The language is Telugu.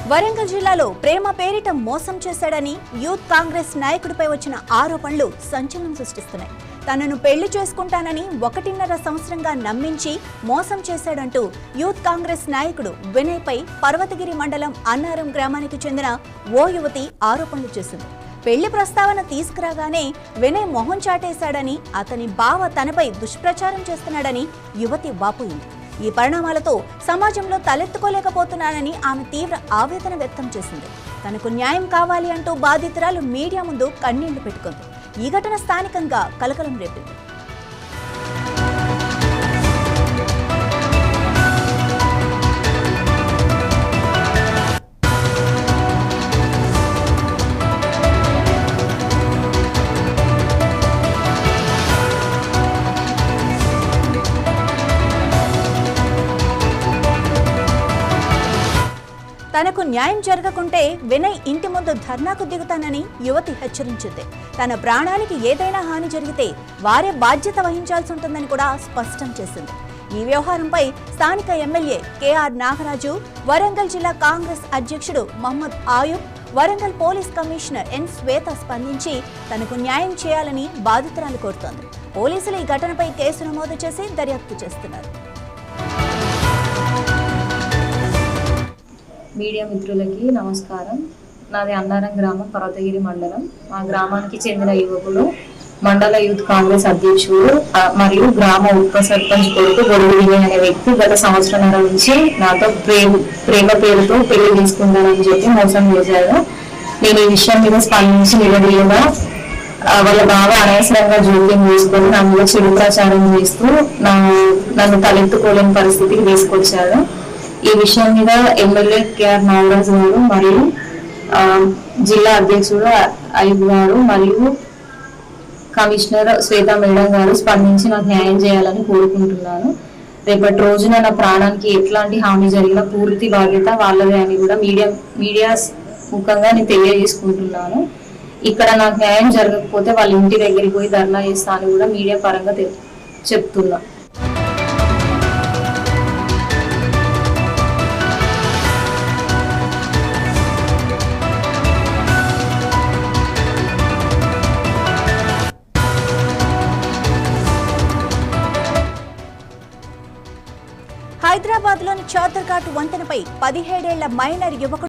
వరంగల్ జిల్లాలో ప్రేమ పేరిట మోసం చేశాడని యూత్ కాంగ్రెస్ నాయకుడిపై వచ్చిన ఆరోపణలు సంచలనం సృష్టిస్తున్నాయి. తనను పెళ్లి చేసుకుంటానని 1.5 సంవత్సరంగా నమ్మించి మోసం చేశాడంటూ యూత్ కాంగ్రెస్ నాయకుడు వినయ్ పై పర్వతగిరి మండలం అన్నారం గ్రామానికి చెందిన ఓ యువతి ఆరోపణలు చేసింది. పెళ్లి ప్రస్తావన తీసుకురాగానే వినయ్ మొహం చాటేశాడని, అతని బావ తనపై దుష్ప్రచారం చేస్తున్నాడని యువతి వాపోయింది. ఈ పరిణామాలతో సమాజంలో తలెత్తుకోలేకపోతున్నానని ఆమె తీవ్ర ఆవేదన వ్యక్తం చేసింది. తనకు న్యాయం కావాలి అంటూ బాధితురాలు మీడియా ముందు కన్నీళ్లు పెట్టుకుంది. ఈ ఘటన స్థానికంగా కలకలం రేపింది. తనకు న్యాయం జరగకుంటే వినయ్ ఇంటి ముందు ధర్నాకు దిగుతానని యువతి హెచ్చరించింది. తన ప్రాణానికి ఏదైనా హాని జరిగితే వారే బాధ్యత వహించాల్సి ఉంటుందని కూడా స్పష్టం చేసింది. ఈ వ్యవహారంపై స్థానిక ఎమ్మెల్యే కేఆర్ నాగరాజు, వరంగల్ జిల్లా కాంగ్రెస్ అధ్యక్షుడు Mohammed Ayub, Warangal police commissioner N Shweta స్పందించి తనకు న్యాయం చేయాలని బాధితురాలు కోరుతోంది. పోలీసులు ఈ ఘటనపై కేసు నమోదు చేసి దర్యాప్తు చేస్తున్నారు. మీడియా మిత్రులకి నమస్కారం. నాది అన్నారం గ్రామం, పర్వతగిరి మండలం. మా గ్రామానికి చెందిన యువకుడు మండల యూత్ కాంగ్రెస్ అధ్యక్షుడు మరియు గ్రామ ఉప సర్పంచ్ కొడుకు గొడుగు వినయ్ అనే వ్యక్తి గత సంవత్సరంన్నర నుంచి నాతో ప్రేమ పేరుతో పెళ్లి తీసుకుంటానని చెప్పి మోసం చేశాడు. నేను ఈ విషయం మీద స్పందించి నిలదీయగా వాళ్ళ బాగా అనవసరంగా జోక్యం చేసుకొని నా మీద చెడు ప్రచారం చేస్తూ నన్ను తలెత్తుకోలేని పరిస్థితికి తీసుకొచ్చాడు. ఈ విషయం మీద ఎమ్మెల్యే కేఆర్ నాగరాజు గారు మరియు జిల్లా అధ్యక్షుడు అయూబ్ గారు మరియు కమిషనర్ శ్వేత మేడం గారు స్పందించి నాకు న్యాయం చేయాలని కోరుకుంటున్నాను. రేపటి రోజున నా ప్రాణానికి ఎట్లాంటి హామీ జరిగిన పూర్తి బాధ్యత వాళ్ళదే అని కూడా మీడియా ముఖంగా నేను తెలియజేసుకుంటున్నాను. ఇక్కడ నాకు న్యాయం జరగకపోతే వాళ్ళ ఇంటి దగ్గరికి పోయి ధర్నా చేస్తా అని కూడా మీడియా పరంగా చెప్తున్నా. హైదరాబాద్లోని చాదర్ఘాట్ వంతెనపై 17 ఏళ్ల మైనర్ యువకుడు